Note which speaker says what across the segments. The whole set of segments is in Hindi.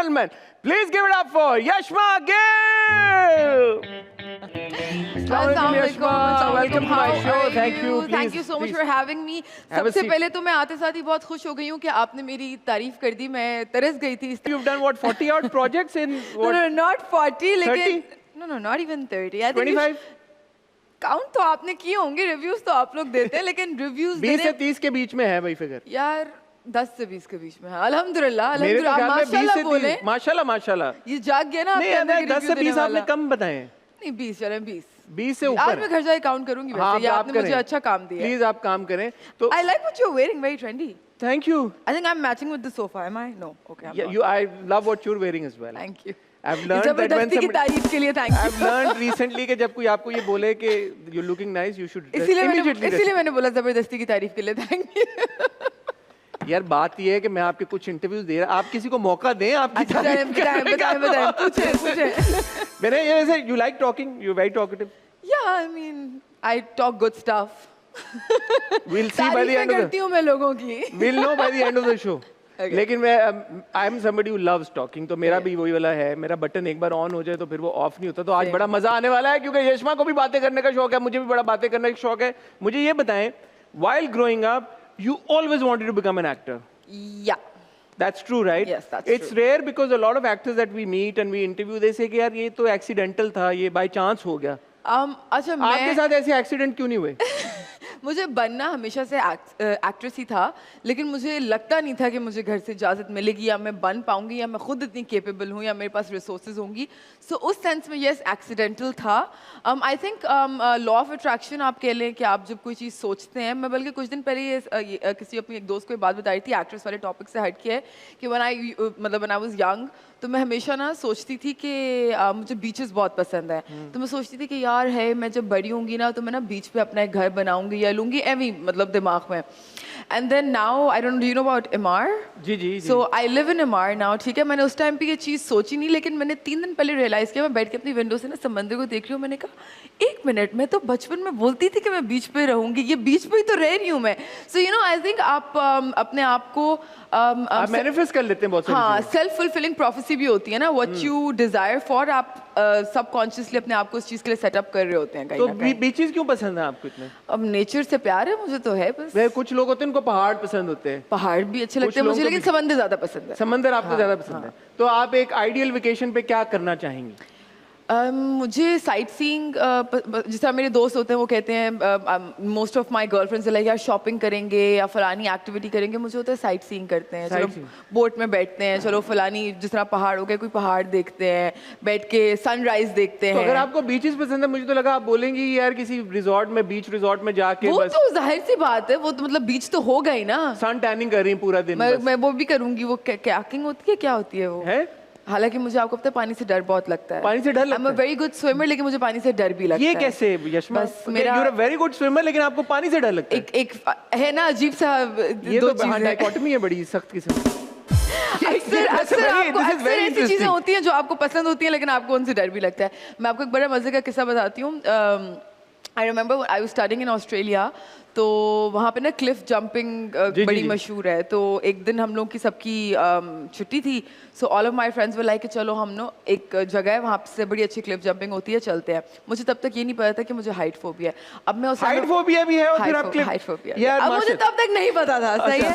Speaker 1: gentlemen, please give it up for Yashma Gill. Welcome to my show. Thank you.
Speaker 2: Thank you so much for having me. सबसे पहले तो मैं आते साथ ही बहुत खुश हो गई हूँ कि आपने मेरी तारीफ कर दी. मैं तरस गई थी.
Speaker 1: You've done what, 40 odd projects in what?
Speaker 2: No, not 40,
Speaker 1: 30?
Speaker 2: लेकिन no, not even 30. I think
Speaker 1: 25?
Speaker 2: Count तो आपने किए होंगे, रिव्यूज तो आप लोग देते हैं, लेकिन रिव्यूज
Speaker 1: 20 से 30 के बीच में है भाई फिगर.
Speaker 2: यार 10 से 20 के बीच में है. अल्हम्दुलिल्लाह,
Speaker 1: मेरे तो ख्याल में 20 से
Speaker 2: बोले.
Speaker 1: 30. माशाल्लाह.
Speaker 2: ये जाग गया ना.
Speaker 1: नहीं, 10 से 20 आपने कम बताए.
Speaker 2: नहीं 20, चले 20.
Speaker 1: 20 से ऊपर.
Speaker 2: आज मैं घर जाके काउंट करूंगी. वैसे ये आपने मुझे अच्छा काम दिया.
Speaker 1: प्लीज आप काम करें. तो
Speaker 2: I like what you're wearing, very trendy.
Speaker 1: Thank you.
Speaker 2: I think I'm matching with the sofa. Am I? No. Okay. I'm not.
Speaker 1: I love what you're wearing as well.
Speaker 2: Thank you.
Speaker 1: I've learned that when
Speaker 2: जबरदस्ती की तारीफ के लिए thank you.
Speaker 1: I've learned recently कि जब कोई आपको ये बोले कि you're looking nice, you should immediately.
Speaker 2: इसीलिए मैंने बोला जबरदस्ती की तारीफ के लिए thank you.
Speaker 1: यार बात ये है कि मैं आपके कुछ इंटरव्यूज दे रहा, आप किसी को मौका दें आपकी
Speaker 2: बताएं पूछें.
Speaker 1: मैंने ये वैसे you like talking, you're very talkative.
Speaker 2: Yeah, I mean, I talk good stuff.
Speaker 1: We'll see by the end of
Speaker 2: करती हूँ मैं लोगों की.
Speaker 1: We'll know by the end of the show. Okay. लेकिन मैं I am somebody who loves talking, तो मेरा भी वही वाला है. मेरा बटन एक बार ऑन हो जाए तो फिर वो ऑफ नहीं होता. तो आज बड़ा मजा आने वाला है क्योंकि यशमा को भी बातें करने का शौक है, मुझे भी बड़ा बातें करने का शौक है. मुझे ये बताएं, while growing up you always wanted to become an actor.
Speaker 2: Yeah.
Speaker 1: That's true, right?
Speaker 2: Yes, that's true.
Speaker 1: It's rare because a lot of actors that we meet and we interview, they say कि यार ये तो accidental था, ये by chance हो गया.
Speaker 2: अच्छा,
Speaker 1: आपके साथ ऐसे एक्सीडेंट क्यों नहीं हुए?
Speaker 2: मुझे बनना हमेशा से एक्ट्रेस ही था, लेकिन मुझे लगता नहीं था कि मुझे घर से इजाज़त मिलेगी या मैं बन पाऊंगी या मैं खुद इतनी केपेबल हूँ या मेरे पास रिसोर्सेज होंगी. सो उस सेंस में यस एक्सीडेंटल था. I think law of attraction आप कह लें कि आप जब कोई चीज़ सोचते हैं. मैं बल्कि कुछ दिन पहले ये किसी अपनी एक दोस्त को बात बताई थी, एक्ट्रेस वाले टॉपिक से हट के, कि व्हेन आई वाज यंग, तो मैं हमेशा ना सोचती थी कि मुझे बीचेस बहुत पसंद है. तो मैं सोचती थी कि यार है मैं जब बड़ी होंगी ना तो मैं ना बीच पे अपना एक घर बनाऊंगी या लूंगी, एवी मतलब दिमाग में. And then now I don't, do you know about MR?
Speaker 1: जी.
Speaker 2: So I live in MR now. ठीक है, मैंने उस टाइम पे ये चीज़ सोची नहीं, लेकिन मैंने 3 दिन पहले रियलाइज़ किया. मैं बैठ के अपनी विंडो से ना समंदर को देख रही हूँ. मैंने कहा 1 मिनट, मैं तो बचपन में बोलती थी कि मैं बीच पे रहूंगी, ये बीच पे ही तो रह रही हूँ मैं. So you know, I think आप अपने आप को
Speaker 1: मैनिफेस्ट कर लेते हैं बहुत सारी चीजें.
Speaker 2: हाँ, सेल्फ फुलफिलिंग प्रोफेसी भी होती है ना. व्हाट यू डिजायर फॉर, आप सबकॉन्शियसली अपने आप को उस चीज के लिए सेटअप कर रहे होते हैं.
Speaker 1: तो बीचेस क्यों पसंद है आपको इतने?
Speaker 2: अब नेचर से प्यार है, मुझे तो है बस.
Speaker 1: कुछ लोग होते हैं उनको पहाड़ पसंद होते हैं.
Speaker 2: पहाड़ भी अच्छे लगते हैं मुझे, लेकिन समंदर ज्यादा पसंद है.
Speaker 1: समंदर आपको ज्यादा पसंद है. तो आप एक आइडियल वेकेशन पे क्या करना चाहेंगी?
Speaker 2: मुझे साइट सीइंग, जिस तरह मेरे दोस्त होते हैं वो कहते हैं, most of my girlfriends like यार शॉपिंग करेंगे या फलानी एक्टिविटी करेंगे. मुझे होता है साइट सीइंग करते हैं, चलो बोट में बैठते हैं, चलो फलानी जिस तरह पहाड़ हो गए, कोई पहाड़ देखते हैं, बैठ के सनराइज देखते हैं.
Speaker 1: तो अगर आपको बीचेस पसंद है, मुझे तो लगा आप बोलेंगी यार किसी रिजॉर्ट में, बीच रिजॉर्ट में जाके.
Speaker 2: वो तो जाहिर सी बात है, वो तो मतलब बीच तो होगा ही ना.
Speaker 1: सन टैनिंग कर रही है पूरा दिन.
Speaker 2: मैं वो भी करूंगी. वो कैकिंग होती है, क्या होती है वो है? हालांकि मुझे आपको पता है पानी से डर बहुत लगता है.
Speaker 1: पानी से डर लगता है?
Speaker 2: I'm a very good swimmer, लेकिन मुझे पानी से डर भी लगता है.
Speaker 1: ये कैसे यशमा?
Speaker 2: बस मेरा
Speaker 1: You're a very good swimmer, लेकिन आपको पानी से डर लगता है.
Speaker 2: एक है ना अजीब सा.
Speaker 1: ये तो डायकोटमी है बड़ी सख्त किस्म.
Speaker 2: अक्सर ऐसी चीजें होती हैं जो आपको पसंद होती हैं, लेकिन आपको उनसे डर भी लगता है. मैं आपको एक बड़ा मजे का किस्सा बताती हूँ. I remember I was studying in Australia, तो वहाँ पे ना क्लिफ जंपिंग बड़ी मशहूर है. तो एक दिन हम लोग की सबकी छुट्टी थी. So all of my friends were like चलो हम नो एक जगह है वहाँ से बड़ी अच्छी क्लिफ जंपिंग होती है, चलते हैं. मुझे तब तक ये नहीं पता था कि मुझे हाइट फोबिया है. अब मैं उस
Speaker 1: हाइट फोबिया भी है और फिर आप
Speaker 2: हाइट फोबिया, अब मुझे तब तक नहीं पता था. सही है.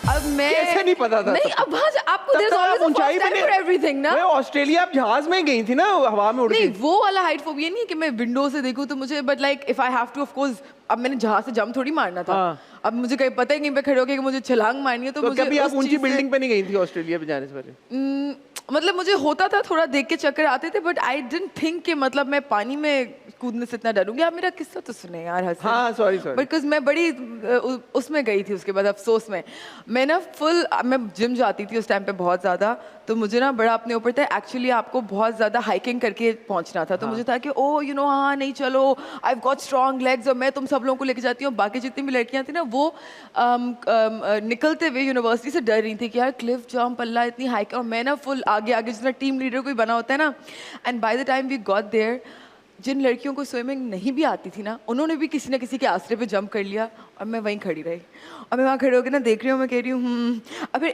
Speaker 2: अब मैं
Speaker 1: कैसे नहीं पता था?
Speaker 2: नहीं, अब वहाँ आपको there is always a first time for everything ना.
Speaker 1: मैं ऑस्ट्रेलिया आप जहाज में गई थी ना, हवा में उड़ के.
Speaker 2: नहीं, वो वाला हाइट फोबिया नहीं है कि मैं विंडो से देखूं तो मुझे, but like if I have to, of course अब मैंने जहाज से जंप थोड़ी मारना था. अब मुझे कहीं पता ही नहीं पे खड़े होके कि मुझे छलांग मारनी है. तो मुझे
Speaker 1: कभी आप ऊंची बिल्डिंग पे नहीं गई थी ऑस्ट्रेलिया पे जाने से पहले?
Speaker 2: मतलब मुझे होता था, थोड़ा देख के चक्कर आते थे, बट आई डिडंट थिंक कि मतलब मैं पानी में कूदने से इतना डरूंगी. आप मेरा किस्सा तो सुने यार. हंस.
Speaker 1: हाँ, सॉरी.
Speaker 2: बिकॉज मैं बड़ी उसमें गई थी उसके बाद अफसोस में. मैं ना मैं जिम जाती थी उस टाइम पे बहुत ज़्यादा, तो मुझे ना बड़ा अपने ऊपर था. एक्चुअली आपको बहुत ज़्यादा हाइकिंग करके पहुंचना था. तो मुझे था कि ओ यू नो हाँ नहीं चलो, आई गॉट स्ट्रॉन्ग लेग्स और मैं तुम सब लोगों को लेके जाती हूँ. बाकी जितनी भी लड़कियाँ थी ना वो निकलते हुए यूनिवर्सिटी से डर रही थी कि यार क्लिफ जंप अल्लाह इतनी हाइक. और मैं ना फुल आगे जितना टीम लीडर कोई बना होता है ना. And by the time we got there, जिन लड़कियों को स्विमिंग नहीं भी आती थी ना, उन्होंने भी किसी ना किसी के आसरे पे जंप कर लिया और मैं वहीं खड़ी रही. और मैं वहाँ खड़े होकर ना देख रही हूँ, मैं कह रही हूँ अब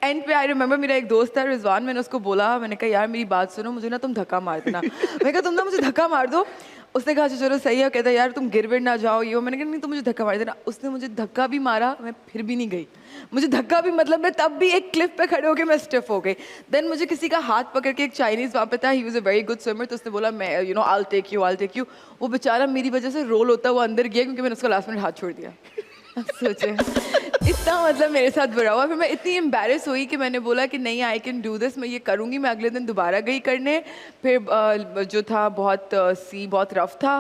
Speaker 2: एंड पे आई रिमेंबर मेरा एक दोस्त था रिजवान, मैंने उसको बोला, मैंने कहा यार मेरी बात सुनो, मुझे ना तुम धक्का मार देना। मैंने कहा तुम ना मुझे धक्का मार दो। उसने कहा अच्छा चलो सही है। कहता यार तुम गिर विर ना जाओ ये वो। मैंने कहा नहीं तुम मुझे धक्का मार देना। उसने मुझे धक्का भी मारा, मैं फिर भी नहीं गई। मुझे धक्का भी मतलब मैं तब भी एक क्लिफ पे खड़े होकर मैं स्टिफ हो गई। देन मुझे किसी का हाथ पकड़ के, एक चाइनीज वहाँ पे था, he was a very good swimmer, तो उसने बोला मैं you know I will take you. वो बेचारा मेरी वजह से रोल होता हुआ अंदर गया क्योंकि मैंने उसका लास्ट मिनट हाथ छोड़ दिया। अब सोचे इतना मतलब मेरे साथ बुरा हुआ। फिर मैं इतनी एम्बैरेस हुई कि मैंने बोला कि नहीं आई कैन डू दिस, मैं ये करूँगी। मैं अगले दिन दोबारा गई करने। फिर जो था बहुत सी बहुत रफ था,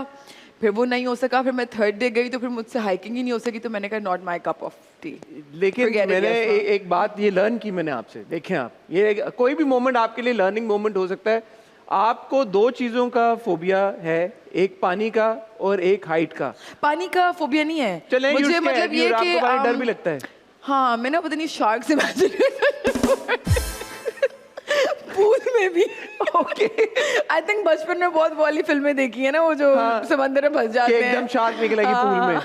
Speaker 2: फिर वो नहीं हो सका। फिर मैं थर्ड डे गई तो फिर मुझसे हाइकिंग ही नहीं हो सकी, तो मैंने कहा not my cup of T.
Speaker 1: लेकिन मैंने एक बात ये लर्न की मैंने आपसे, देखें आप ये कोई भी मोमेंट आपके लिए लर्निंग मोमेंट हो सकता है। आपको दो चीजों का फोबिया है, एक पानी का और एक हाइट का।
Speaker 2: पानी का फोबिया नहीं है
Speaker 1: चले
Speaker 2: मुझे, मतलब ये कि
Speaker 1: डर भी लगता है।
Speaker 2: हाँ मैं ना पता नहीं शार्क से पूल में भी। ओके आई थिंक बचपन में बहुत वाली फिल्में देखी है ना, वो जो समंदर में फंस जाते हैं,
Speaker 1: एकदम शार्क निकलेगी पूल में।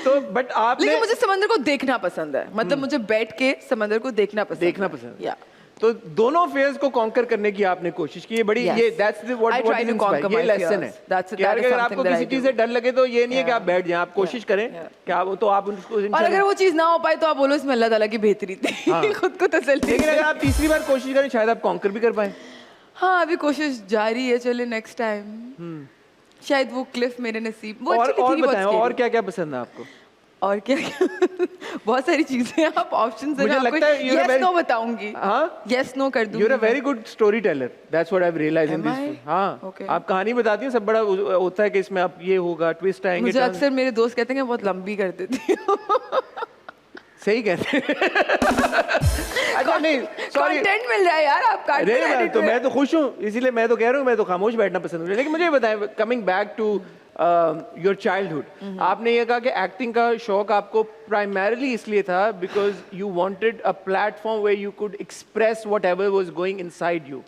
Speaker 1: तो बट आपने,
Speaker 2: लेकिन मुझे समंदर को देखना पसंद है, मतलब मुझे बैठ के समंदर को देखना पसंद
Speaker 1: या तो दोनों फेज को कॉन्कर करने की आपने कोशिश की। ये बड़ी ये दैट्स व्हाट इज इंस्पायरिंग, ये लेसन है कि अगर आपको किसी चीज से डर लगे तो ये नहीं है कि आप बैठ जाएं, आप कोशिश करें कि आप तो आप उसको,
Speaker 2: और अगर वो चीज ना हो पाए तो आप बोलो इसमें अल्लाह ताला की बेहतरी थी। खुद को तसल्ली।
Speaker 1: लेकिन अगर आप तीसरी बार कोशिश करें शायद आप कॉन्कर भी कर पाए।
Speaker 2: हाँ अभी कोशिश जारी है, चले नेक्स्ट टाइम शायद वो क्लिफ मेरे नसीब। वो
Speaker 1: और बताएं और क्या क्या पसंद है आपको?
Speaker 2: और क्या बहुत सारी चीजें आप ऑप्शन
Speaker 1: मुझे लगता है
Speaker 2: यस नो बताऊंगी। हाँ यस नो कर दूंगी।
Speaker 1: You are a very good story teller, that's what I have realised in this. हाँ आप कहानी बताती हैं, सब बड़ा होता है कि इसमें आप ये होगा, ट्विस्ट आएंगे।
Speaker 2: मुझे अक्सर मेरे दोस्त कहते हैं बहुत लंबी कर देती हूँ।
Speaker 1: सही कहते हैं। अच्छा नहीं सॉरी,
Speaker 2: कंटेंट मिल रहा है यार, आप काट रहे हैं।
Speaker 1: तो मैं तो खुश हूँ, इसीलिए मैं तो कह रहा हूँ मैं तो खामोश बैठना पसंद करूँ। लेकिन मुझे ये बताएं, coming back to your childhood, आपने ये कहा कि एक्टिंग का शौक आपको प्राइमरीली इसलिए था because you wanted a platform where you could express whatever was going inside you.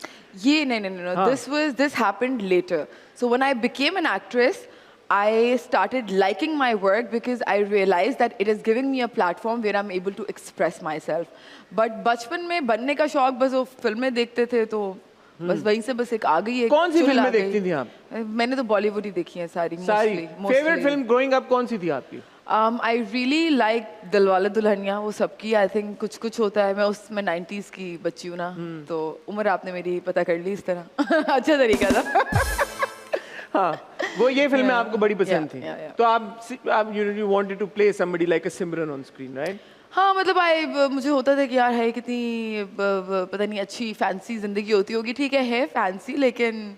Speaker 2: ये नहीं, this happened later. So when I became an actress, I started liking my work because I realized that it is giving me a platform where I'm able to express myself. But बचपन में बनने का शौक बस वो फिल्में देखते थे, तो बस वहीं से बस एक आ गई है।
Speaker 1: कौन सी फिल्में देखती थी आप?
Speaker 2: मैंने तो बॉलीवुड ही देखी है सारी।
Speaker 1: फेवरेट फिल्म ग्रोइंग अप कौन सी थी आपकी?
Speaker 2: I really like Dilwale Dulhania, वो सबकी आई थिंक कुछ कुछ होता है। मैं उसमें 90s की बच्ची हूँ ना, तो उम्र आपने मेरी पता कर ली इस तरह। अच्छा तरीका था।
Speaker 1: हाँ वो ये फिल्में आपको बड़ी पसंद थी। तो आप you wanted to play somebody like a Simran on screen, right?
Speaker 2: हाँ मतलब मुझे होता था कि यार है कितनी पता नहीं अच्छी फैंसी जिंदगी होती होगी। ठीक है फैंसी, लेकिन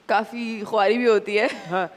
Speaker 2: काफी ख्वारी भी होती है।
Speaker 1: हाँ